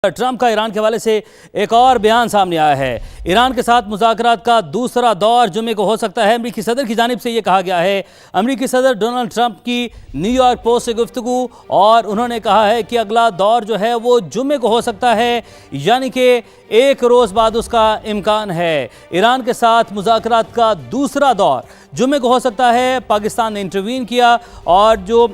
Trump کا ایران کے حوالے سے ایک اور بیان سامنے آیا ہے۔ ایران کے ساتھ مذاکرات کا دوسرا دور جمعے کو ہو سکتا ہے۔ امریکی صدر کی جانب سے یہ کہا گیا ہے۔ امریکی صدر ڈونلڈ ٹرمپ کی نیو یارک پوسٹ سے گفتگو، اور انہوں نے کہا ہے کہ اگلا دور جو ہے وہ جمعے کو ہو سکتا ہے، یعنی کہ ایک روز بعد اس کا امکان ہے۔ ایران کے ساتھ مذاکرات کا دوسرا دور جمعے کو ہو سکتا ہے۔ پاکستان نے انٹروین کیا اور جو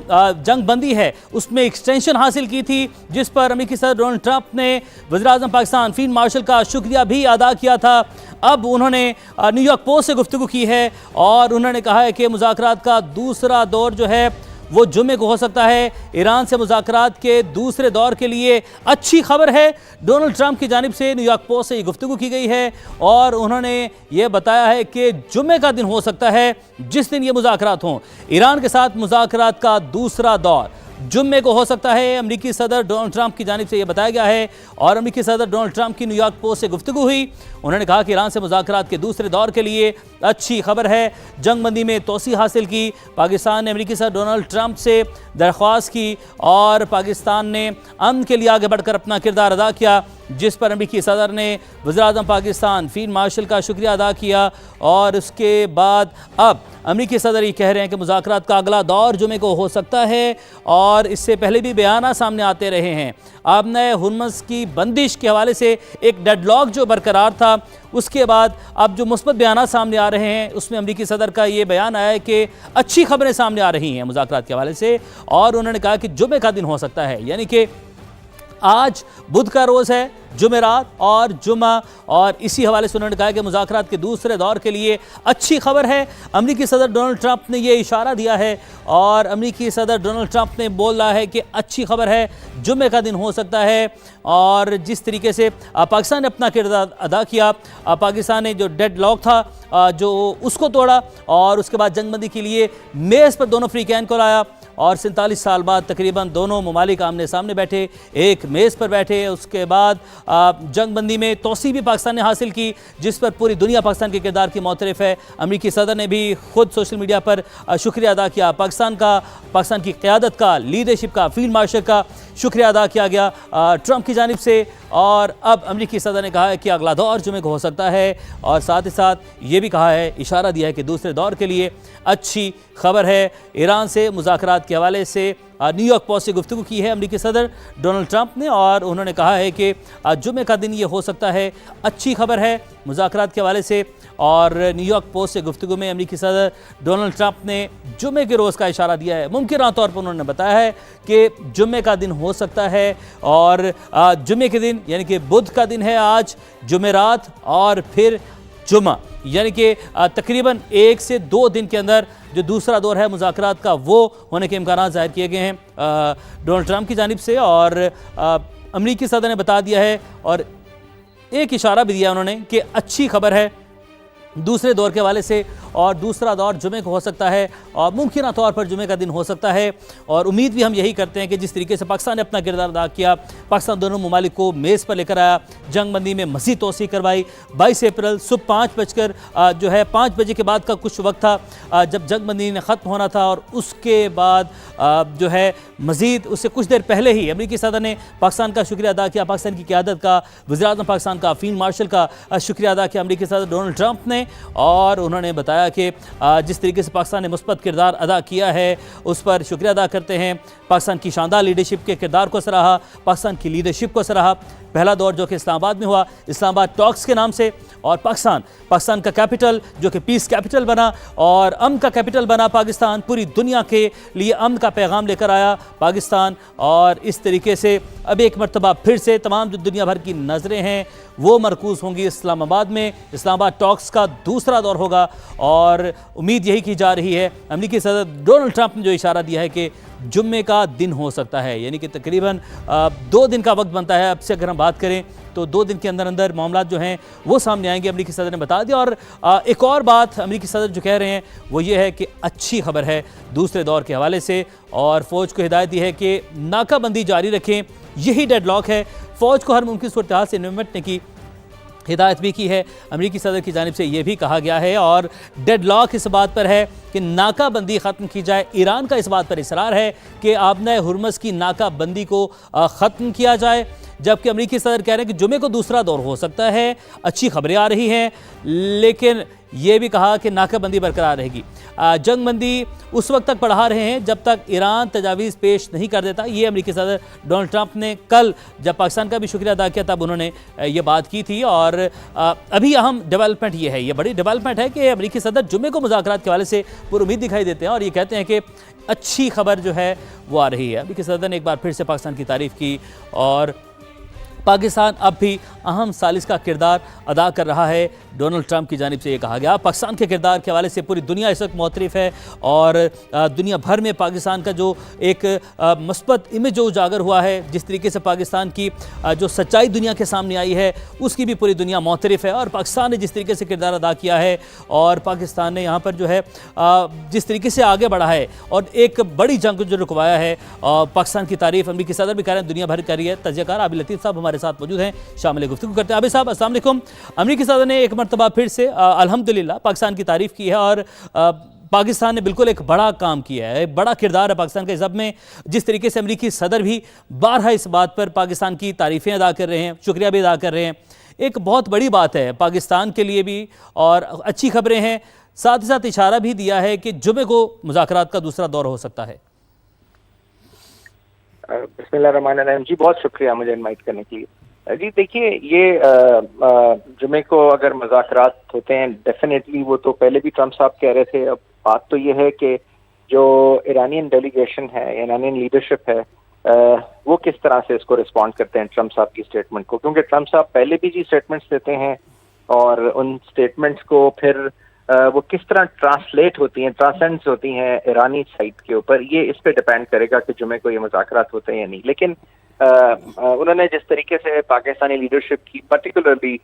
جنگ بندی ہے اس میں ایکسٹینشن حاصل کی تھی، جس پر امریکی صدر ڈونلڈ ٹرمپ نے وزیراعظم پاکستان فیلڈ مارشل کا شکریہ بھی ادا کیا تھا۔ اب انہوں نے نیو یارک پوسٹ سے گفتگو کی ہے اور انہوں نے کہا ہے کہ مذاکرات کا دوسرا دور جو ہے وہ جمعے کو ہو سکتا ہے۔ ایران سے مذاکرات کے دوسرے دور کے لیے اچھی خبر ہے۔ ڈونلڈ ٹرمپ کی جانب سے نیو یارک پوسٹ سے یہ گفتگو کی گئی ہے اور انہوں نے یہ بتایا ہے کہ جمعے کا دن ہو سکتا ہے جس دن یہ مذاکرات ہوں۔ ایران کے ساتھ مذاکرات کا دوسرا دور جمعے کو ہو سکتا ہے، امریکی صدر ڈونلڈ ٹرمپ کی جانب سے یہ بتایا گیا ہے۔ اور امریکی صدر ڈونلڈ ٹرمپ کی نیو یارک پوسٹ سے گفتگو ہوئی، انہوں نے کہا کہ ایران سے مذاکرات کے دوسرے دور کے لیے اچھی خبر ہے۔ جنگ بندی میں توسیع حاصل کی، پاکستان نے امریکی صدر ڈونلڈ ٹرمپ سے درخواست کی اور پاکستان نے امن کے لیے آگے بڑھ کر اپنا کردار ادا کیا، جس پر امریکی صدر نے وزیراعظم پاکستان فیلڈ مارشل کا شکریہ ادا کیا۔ اور اس کے بعد اب امریکی صدر یہ کہہ رہے ہیں کہ مذاکرات کا اگلا دور جمعے کو ہو سکتا ہے، اور اس سے پہلے بھی بیانات سامنے آتے رہے ہیں۔ آبنہ ہرمز کی بندش کے حوالے سے ایک ڈیڈ لاک جو برقرار تھا، اس کے بعد اب جو مثبت بیانات سامنے آ رہے ہیں اس میں امریکی صدر کا یہ بیان آیا ہے کہ اچھی خبریں سامنے آ رہی ہیں مذاکرات کے حوالے سے، اور انہوں نے کہا کہ جمعے کا دن ہو سکتا ہے، یعنی کہ آج بدھ کا روز ہے، جمعرات اور جمعہ، اور اسی حوالے سے انہوں نے کہا کہ مذاکرات کے دوسرے دور کے لیے اچھی خبر ہے۔ امریکی صدر ڈونلڈ ٹرمپ نے یہ اشارہ دیا ہے، اور امریکی صدر ڈونلڈ ٹرمپ نے بولا ہے کہ اچھی خبر ہے، جمعے کا دن ہو سکتا ہے۔ اور جس طریقے سے پاکستان نے اپنا کردار ادا کیا، پاکستان نے جو ڈیڈ لاک تھا جو اس کو توڑا، اور اس کے بعد جنگ بندی کے لیے میز پر دونوں فریقین کو لایا، اور 47 سال بعد تقریباً دونوں ممالک آمنے سامنے بیٹھے، ایک میز پر بیٹھے۔ اس کے بعد جنگ بندی میں توسیع بھی پاکستان نے حاصل کی، جس پر پوری دنیا پاکستان کے کردار کی معترف ہے۔ امریکی صدر نے بھی خود سوشل میڈیا پر شکریہ ادا کیا، پاکستان کی قیادت کا، لیڈرشپ کا، فیلڈ مارشل کا شکریہ ادا کیا گیا ٹرمپ کی جانب سے۔ اور اب امریکی صدر نے کہا ہے کہ اگلا دور جمعے کو ہو سکتا ہے، اور ساتھ ہی ساتھ یہ بھی کہا ہے، اشارہ دیا ہے کہ دوسرے دور کے لیے اچھی خبر ہے۔ ایران سے مذاکرات کے حوالے سے نیو یارک پوسٹ سے گفتگو کی ہے امریکی صدر ڈونلڈ ٹرمپ نے، اور انہوں نے کہا ہے کہ جمعے کا دن یہ ہو سکتا ہے، اچھی خبر ہے مذاکرات کے حوالے سے۔ اور نیو یارک پوسٹ سے گفتگو میں امریکی صدر ڈونلڈ ٹرمپ نے جمعے کے روز کا اشارہ دیا ہے۔ ممکنہ طور پر انہوں نے بتایا ہے کہ جمعے کا دن ہو سکتا ہے، اور جمعے کے دن یعنی کہ بدھ کا دن ہے آج، جمعرات اور پھر جمعہ، یعنی کہ تقریباً 1 سے 2 دن کے اندر جو دوسرا دور ہے مذاکرات کا وہ ہونے کے امکانات ظاہر کیے گئے ہیں ڈونلڈ ٹرمپ کی جانب سے۔ اور امریکی صدر نے بتا دیا ہے اور ایک اشارہ بھی دیا انہوں نے کہ اچھی خبر ہے دوسرے دور کے حوالے سے، اور دوسرا دور جمعے کو ہو سکتا ہے، اور ممکنہ طور پر جمعے کا دن ہو سکتا ہے۔ اور امید بھی ہم یہی کرتے ہیں کہ جس طریقے سے پاکستان نے اپنا کردار ادا کیا، پاکستان دونوں ممالک کو میز پر لے کر آیا، جنگ بندی میں مزید توسیع کروائی۔ 22 اپریل صبح 5 بجے کے بعد کا کچھ وقت تھا جب جنگ بندی نے ختم ہونا تھا، اور اس کے بعد جو ہے مزید اس سے کچھ دیر پہلے ہی امریکی صدر نے پاکستان کا شکریہ ادا کیا، پاکستان کی قیادت کا، وزیراعظم پاکستان کا، فیلڈ مارشل کا شکریہ ادا کیا امریکی صدر ڈونلڈ ٹرمپ نے۔ اور انہوں نے بتایا کہ جس طریقے سے پاکستان نے مثبت کردار ادا کیا ہے اس پر شکریہ ادا کرتے ہیں، پاکستان کی شاندار لیڈرشپ کے کردار کو سراہا، پاکستان کی لیڈرشپ کو سراہا۔ پہلا دور جو کہ اسلام آباد میں ہوا، اسلام آباد ٹاکس کے نام سے، اور پاکستان کا کیپٹل جو کہ پیس کیپٹل بنا اور امن کا کیپٹل بنا، پاکستان پوری دنیا کے لیے امن کا پیغام لے کر آیا پاکستان۔ اور اس طریقے سے اب ایک مرتبہ پھر سے تمام جو دنیا بھر کی نظریں ہیں وہ مرکوز ہوں گی اسلام آباد میں۔ اسلام آباد ٹاکس کا دوسرا دور ہوگا، اور امید یہی کی جا رہی ہے۔ امریکی صدر ڈونلڈ ٹرمپ نے جو اشارہ دیا ہے کہ جمعے کا دن ہو سکتا ہے، یعنی کہ تقریباً 2 دن کا وقت بنتا ہے اب سے، اگر ہم بات کریں تو 2 دن کے اندر معاملات جو ہیں وہ سامنے آئیں گے، امریکی صدر نے بتا دیا۔ اور ایک اور بات امریکی صدر جو کہہ رہے ہیں وہ یہ ہے کہ اچھی خبر ہے دوسرے دور کے حوالے سے، اور فوج کو ہدایت دی ہے کہ ناکہ بندی جاری رکھیں، یہی ڈیڈ لاک ہے۔ فوج کو ہر ممکن صورتحال سے نمٹنے کی ہدایت بھی کی ہے امریکی صدر کی جانب سے، یہ بھی کہا گیا ہے۔ اور ڈیڈ لاک اس بات پر ہے کہ ناکہ بندی ختم کی جائے، ایران کا اس بات پر اصرار ہے کہ آبنہ ہرمز کی ناکہ بندی کو ختم کیا جائے۔ جبکہ امریکی صدر کہہ رہے ہیں کہ جمعے کو دوسرا دور ہو سکتا ہے. اچھی خبریں آ رہی ہیں لیکن یہ بھی کہا کہ ناکہ بندی برقرار رہے گی. جنگ بندی اس وقت تک بڑھا رہے ہیں جب تک ایران تجاویز پیش نہیں کر دیتا. یہ امریکی صدر ڈونلڈ ٹرمپ نے کل جب پاکستان کا بھی شکریہ ادا کیا تب انہوں نے یہ بات کی تھی. اور ابھی اہم ڈیولپمنٹ یہ ہے, یہ بڑی ڈیولپمنٹ ہے کہ امریکی صدر جمعے کو مذاکرات کے حوالے سے پر امید دکھائی دیتے ہیں اور یہ کہتے ہیں کہ اچھی خبر جو ہے وہ آ رہی ہے. امریکی صدر نے ایک بار پھر سے پاکستان کی تعریف کی اور پاکستان اب بھی اہم ثالث کا کردار ادا کر رہا ہے. ڈونلڈ ٹرمپ کی جانب سے یہ کہا گیا. پاکستان کے کردار کے حوالے سے پوری دنیا اس وقت معترف ہے اور دنیا بھر میں پاکستان کا جو ایک مثبت امیج جو اجاگر ہوا ہے, جس طریقے سے پاکستان کی جو سچائی دنیا کے سامنے آئی ہے اس کی بھی پوری دنیا معترف ہے. اور پاکستان نے جس طریقے سے کردار ادا کیا ہے اور پاکستان نے یہاں پر جو ہے جس طریقے سے آگے بڑھا ہے اور ایک بڑی جنگ کو جو رکوایا ہے, پاکستان کی تعریف امریکی صدر بھی کہہ رہے ہیں, دنیا بھر کر رہی ہے. تجزیہ کار عابد لطیف صاحب ہمارے ساتھ موجود ہیں, شامل گفتگو کرتے ہیں. عابد صاحب السلام علیکم. امریکی صدر نے ایک مرتبہ پھر سے الحمدللہ پاکستان کی تعریف کی ہے اور پاکستان نے بالکل ایک بڑا کام کیا ہے, ایک بڑا کردار ہے پاکستان کے ضب میں. جس طریقے سے امریکی صدر بھی بارہا اس بات پر پاکستان کی تعریفیں ادا کر رہے ہیں, شکریہ بھی ادا کر رہے ہیں. ایک بہت بڑی بات ہے پاکستان کے لیے بھی اور اچھی خبریں ہیں. ساتھ ہی ساتھ اشارہ بھی دیا ہے کہ جمعے کو مذاکرات کا دوسرا دور ہو سکتا ہے. بسم اللہ الرحمن الرحیم. جی بہت شکریہ مجھے انوائٹ کرنے کے لیے. جی دیکھیے, یہ جمعے کو اگر مذاکرات ہوتے ہیں ڈیفینیٹلی, وہ تو پہلے بھی ٹرمپ صاحب کہہ رہے تھے. اب بات تو یہ ہے کہ جو ایرانین ڈیلیگیشن ہے, ایرانین لیڈرشپ ہے, وہ کس طرح سے اس کو رسپونڈ کرتے ہیں ٹرمپ صاحب کی اسٹیٹمنٹ کو. کیونکہ ٹرمپ صاحب پہلے بھی اسٹیٹمنٹس دیتے ہیں اور ان اسٹیٹمنٹس کو پھر وہ کس طرح ٹرانسلیٹ ہوتی ہیں, ٹرانسینڈس ہوتی ہیں ایرانی سائٹ کے اوپر, یہ اس پہ ڈیپینڈ کرے گا کہ جمعے کو یہ مذاکرات ہوتے ہیں یا نہیں. لیکن انہوں نے جس طریقے سے پاکستانی لیڈرشپ کی, particularly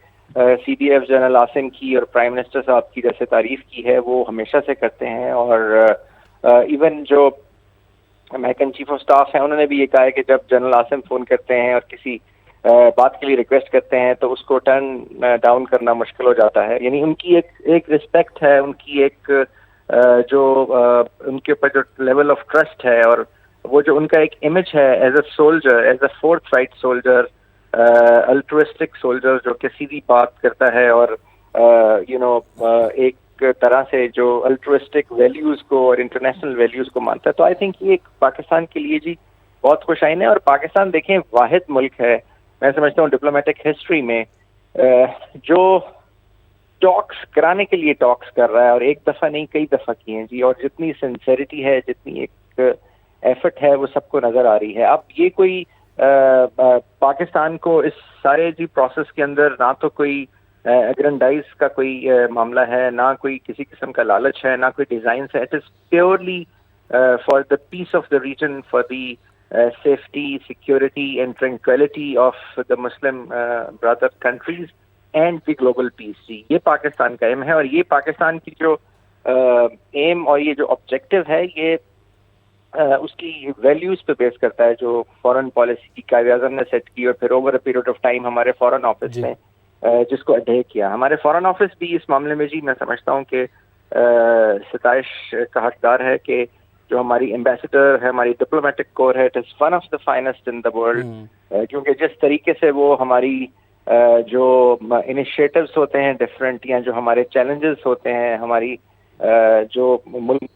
C D F general Asim کی اور پرائم منسٹر صاحب کی جیسے تعریف کی ہے, وہ ہمیشہ سے کرتے ہیں. اور ایون جو امریکن چیف آف سٹاف ہیں انہوں نے بھی یہ کہا ہے کہ جب جنرل عاصم فون کرتے ہیں اور کسی بات کے لیے ریکویسٹ کرتے ہیں تو اس کو ٹرن ڈاؤن کرنا مشکل ہو جاتا ہے. یعنی ان کی ایک رسپیکٹ ہے, ان کی ایک جو ان کے اوپر جو لیول آف ٹرسٹ ہے اور وہ جو ان کا ایک امیج ہے as a soldier, as a forthright soldier, altruistic soldier جو کہ سیدھی بات کرتا ہے اور ایک طرح سے جو الٹرسٹک ویلیوز کو اور انٹرنیشنل ویلیوز کو مانتا ہے. تو آئی تھنک یہ ایک پاکستان کے لیے جی بہت خوش آئین ہے. اور پاکستان دیکھیں واحد ملک ہے میں سمجھتا ہوں ڈپلومیٹک ہسٹری میں جو ٹاکس کرانے کے لیے ٹاکس کر رہا ہے, اور ایک دفعہ نہیں کئی دفعہ کی ہیں جی. اور جتنی سنسیریٹی ہے, جتنی ایک ایفرٹ ہے, وہ سب کو نظر آ رہی ہے. اب یہ کوئی پاکستان کو اس سارے جی پروسیس کے اندر نہ تو کوئی اگرنڈائز کا کوئی معاملہ ہے, نہ کوئی کسی قسم کا لالچ ہے, نہ کوئی ڈیزائنس ہے. It is purely for the peace of the region, for the safety, security and tranquility of the Muslim brother countries and the global peace. جی یہ پاکستان کا ایم ہے, اور یہ پاکستان کی جو ایم اور یہ جو آبجیکٹو ہے یہ اس کی ویلیوز پہ بیس کرتا ہے جو فورن پالیسی کی قائد اعظم نے سیٹ کی اور پھر over a period of time ہمارے فورن آفس نے جس کو اڈے کیا. ہمارے فورن آفس بھی اس معاملے میں جی میں سمجھتا ہوں کہ ستائش کا حقدار ہے کہ جو ہماری ایمبیسڈر ہے, ہماری ڈپلومیٹک کور ہے, it is one of the finest in the world. کیونکہ جس طریقے سے وہ ہماری جو انیشیٹوز ہوتے ہیں ڈفرینٹ, یا جو ہمارے چیلنجز ہوتے ہیں, ہماری جو ملک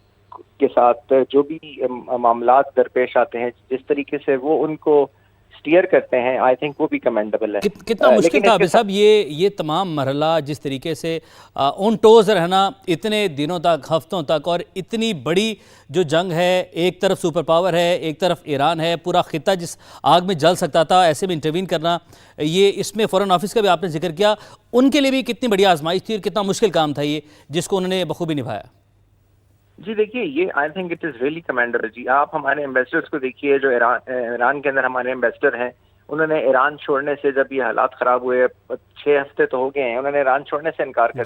کے ساتھ جو بھی معاملات درپیش آتے ہیں, جس طریقے سے وہ ان کو اسٹیئر کرتے ہیں, آئی تھنک وہ بھی کمینڈیبل ہے. کتنا مشکل تھا عابد صاحب یہ تمام مرحلہ, جس طریقے سے آن ٹوز رہنا اتنے دنوں تک, ہفتوں تک, اور اتنی بڑی جو جنگ ہے, ایک طرف سپر پاور ہے, ایک طرف ایران ہے, پورا خطہ جس آگ میں جل سکتا تھا, ایسے میں انٹروین کرنا, یہ اس میں فورن آفس کا بھی آپ نے ذکر کیا, ان کے لیے بھی کتنی بڑی آزمائش تھی اور کتنا مشکل کام تھا یہ, جس کو انہوں نے بخوبی نبھایا. جی دیکھیے, یہ I think it is really commendable. جی آپ ہمارے ایمبیسڈرس کو دیکھیے جو ایران کے اندر ہمارے ایمبیسڈر ہیں, انہوں نے ایران چھوڑنے سے, جب یہ حالات خراب ہوئے 6 ہفتے تو ہو گئے ہیں, انہوں نے ایران چھوڑنے سے انکار کر